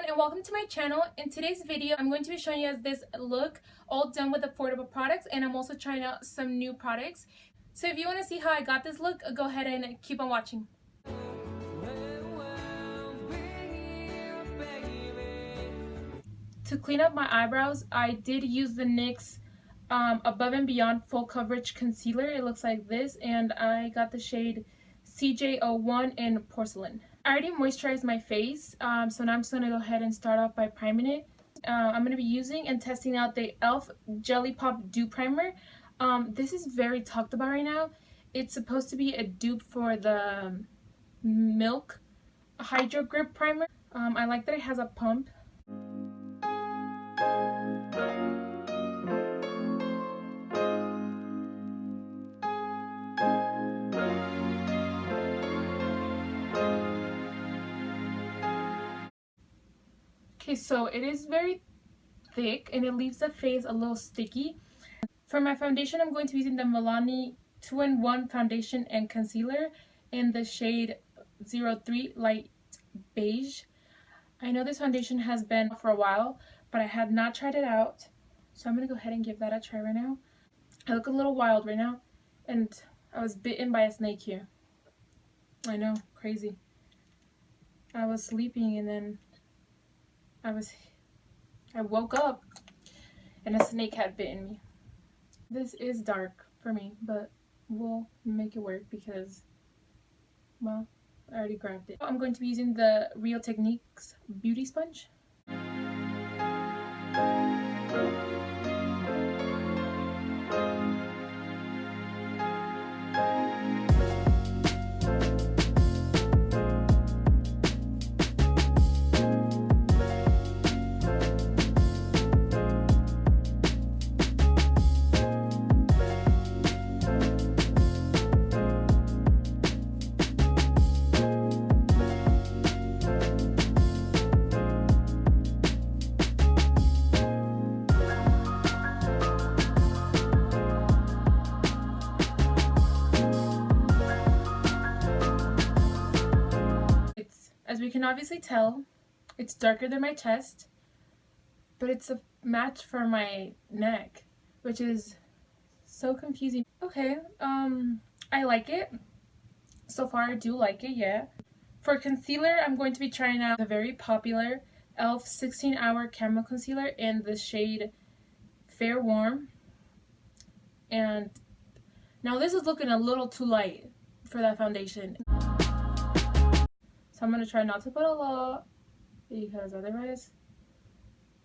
everyone, and welcome to my channel. In today's video, I'm going to be showing you guys this look all done with affordable products, and I'm also trying out some new products. So if you want to see how I got this look, go ahead and keep on watching. To clean up my eyebrows, I did use the NYX Above and Beyond Full Coverage Concealer. It looks like this, and I got the shade CJ01 in Porcelain. I already moisturized my face, so now I'm just going to go ahead and start off by priming it. I'm going to be using and testing out the e.l.f. Jellypop Dew Primer. This is very talked about right now. It's supposed to be a dupe for the Milk Hydro Grip Primer. I like that it has a pump. Okay, so it is very thick and it leaves the face a little sticky. For my foundation, I'm going to be using the Milani 2-in-1 Foundation and Concealer in the shade 03 Light Beige. I know this foundation has been for a while, but I had not tried it out. So I'm going to go ahead and give that a try right now. I look a little wild right now, and I was bitten by a snake here. I know, crazy. I was sleeping and then I woke up and a snake had bitten me. This is dark for me, but we'll make it work because, well, I already grabbed it. I'm going to be using the Real Techniques Beauty Sponge. As we can obviously tell, it's darker than my chest, but it's a match for my neck, which is so confusing. Okay, I like it. So far, I do like it, yeah. For concealer, I'm going to be trying out the very popular e.l.f. 16-Hour Camo Concealer in the shade Fair Warm. And now this is looking a little too light for that foundation. So I'm going to try not to put a lot, because otherwise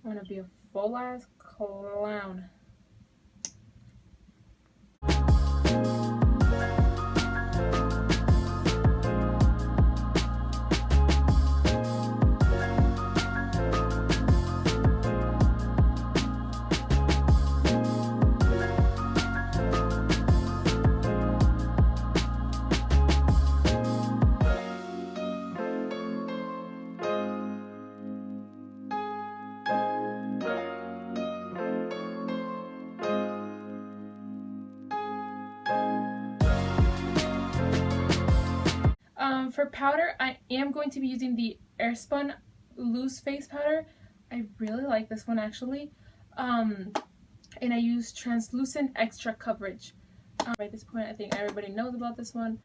I'm going to be a full-ass clown. For powder, I am going to be using the Airspun Loose Face Powder. I really like this one actually. And I use Translucent Extra Coverage. By this point, I think everybody knows about this one.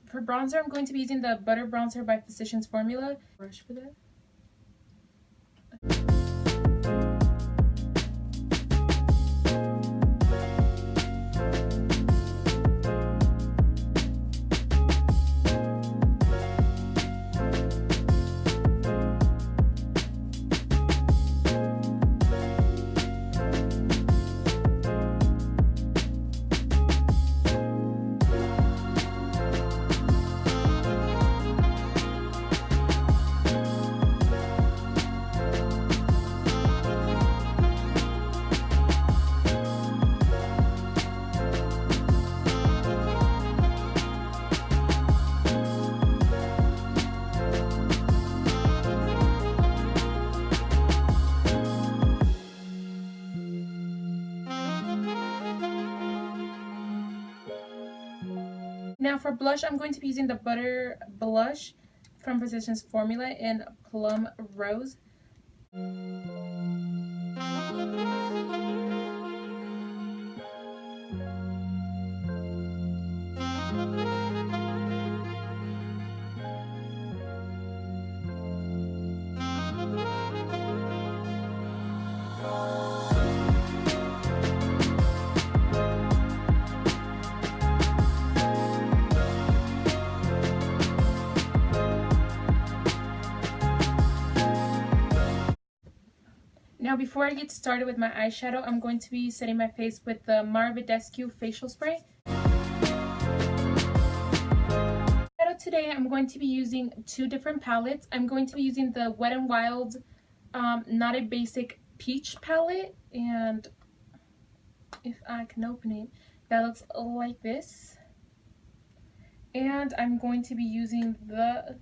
For bronzer, I'm going to be using the Butter Bronzer by Physicians Formula. Brush for that. Now for blush, I'm going to be using the Butter Blush from Physicians Formula in Plum Rose. Now before I get started with my eyeshadow, I'm going to be setting my face with the Marvidescu facial spray. Today I'm going to be using two different palettes. I'm going to be using the Wet n Wild Not a Basic Peach palette, and if I can open it, that looks like this. And I'm going to be using the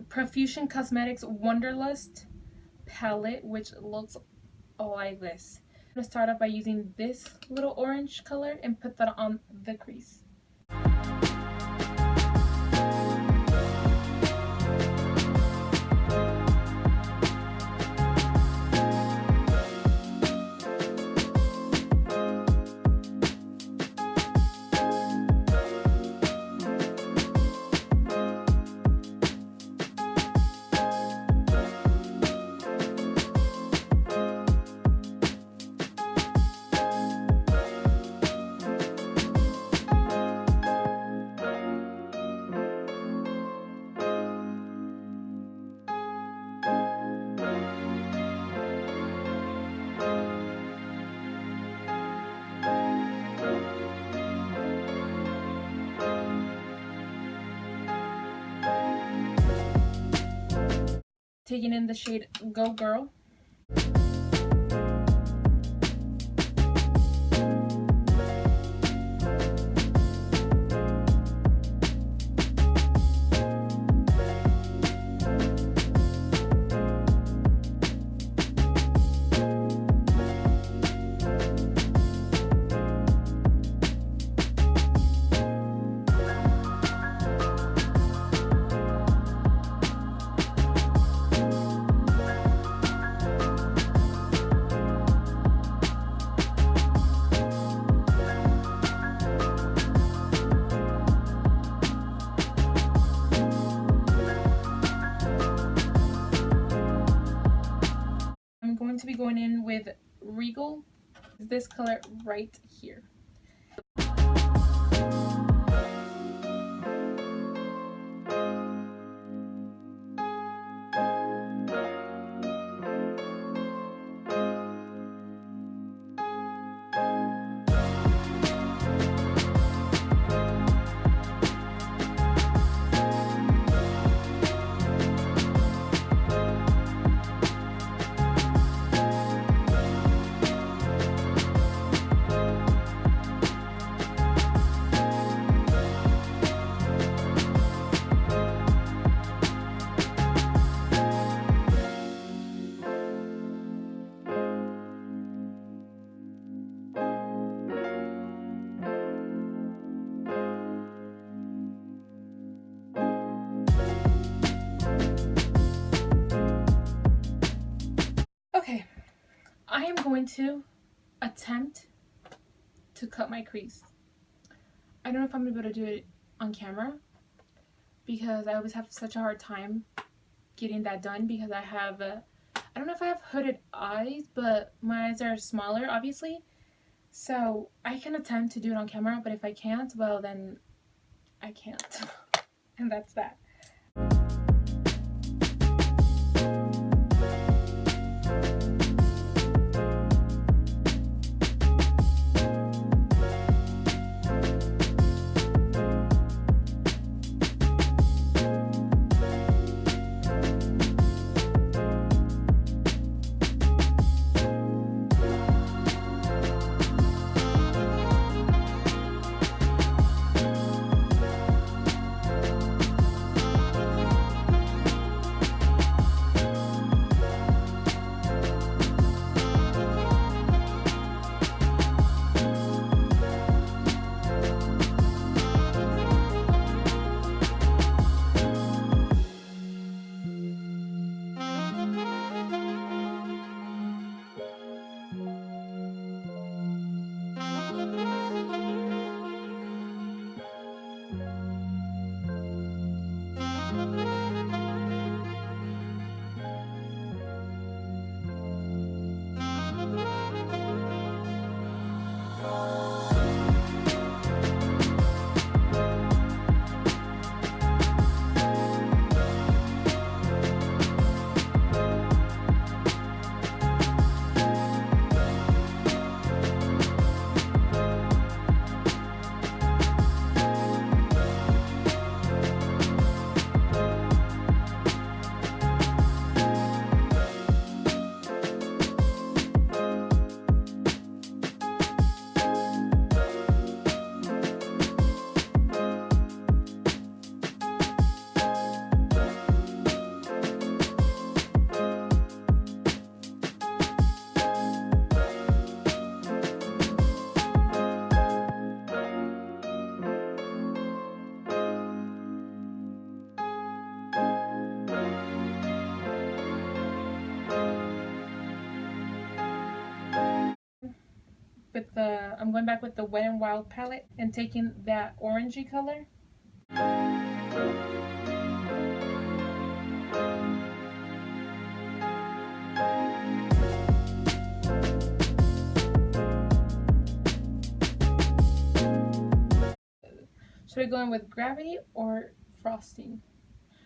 Profusion Cosmetics Wonderlust palette, which looks like this. I'm going to start off by using this little orange color and put that on the crease. Taking in the shade Go Girl. I'm going to be going in with Regal, this color right here. Okay, I am going to attempt to cut my crease. I don't know if I'm able to do it on camera because I always have such a hard time getting that done because I have, I don't know if I have hooded eyes, but my eyes are smaller, obviously. So I can attempt to do it on camera, but if I can't, well then I can't. And that's that. with the Wet n Wild palette and taking that orangey color. Should I go in with Gravity or Frosting?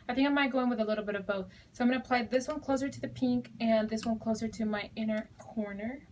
I think I might go in with a little bit of both. So I'm going to apply this one closer to the pink and this one closer to my inner corner.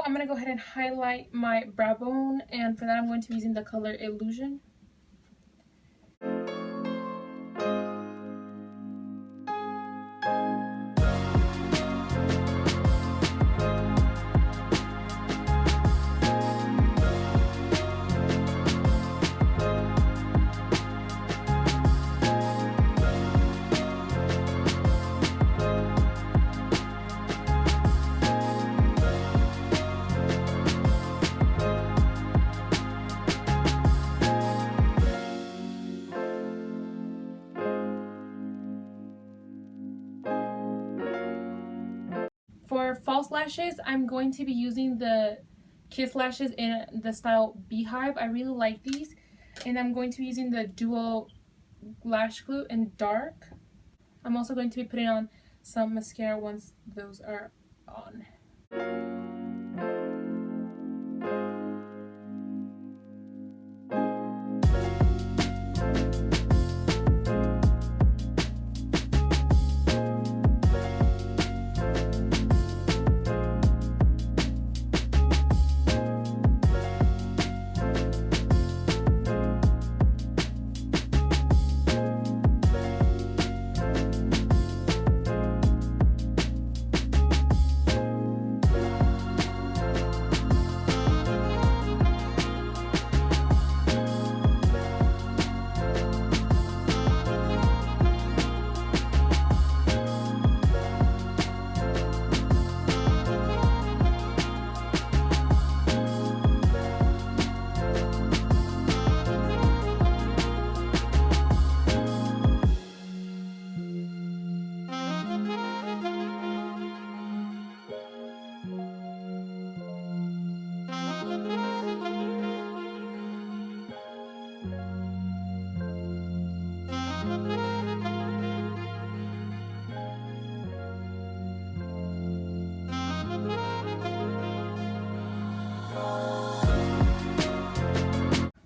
I'm going to go ahead and highlight my brow bone, and for that I'm going to be using the color Illusion. For false lashes, I'm going to be using the Kiss lashes in the style Beehive. I really like these. And I'm going to be using the Duo Lash Glue in dark. I'm also going to be putting on some mascara once those are on.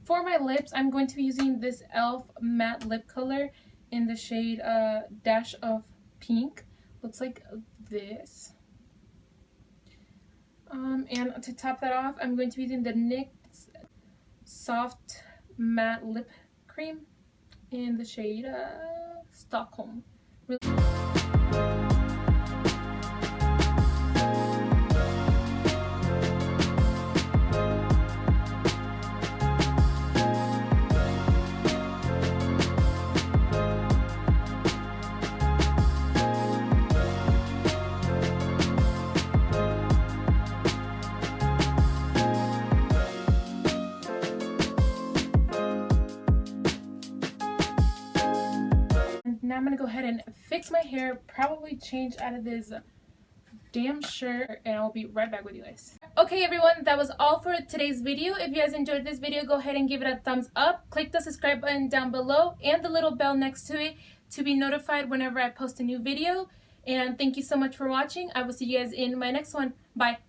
For my lips, I'm going to be using this e.l.f. matte lip color in the shade Dash of Pink. Looks like this. And to top that off, I'm going to be using the NYX Soft Matte Lip Cream in the shade Stockholm. Now I'm going to go ahead and fix my hair, probably change out of this damn shirt, and I'll be right back with you guys. Okay everyone, that was all for today's video. If you guys enjoyed this video, go ahead and give it a thumbs up. Click the subscribe button down below and the little bell next to it to be notified whenever I post a new video. And thank you so much for watching. I will see you guys in my next one. Bye.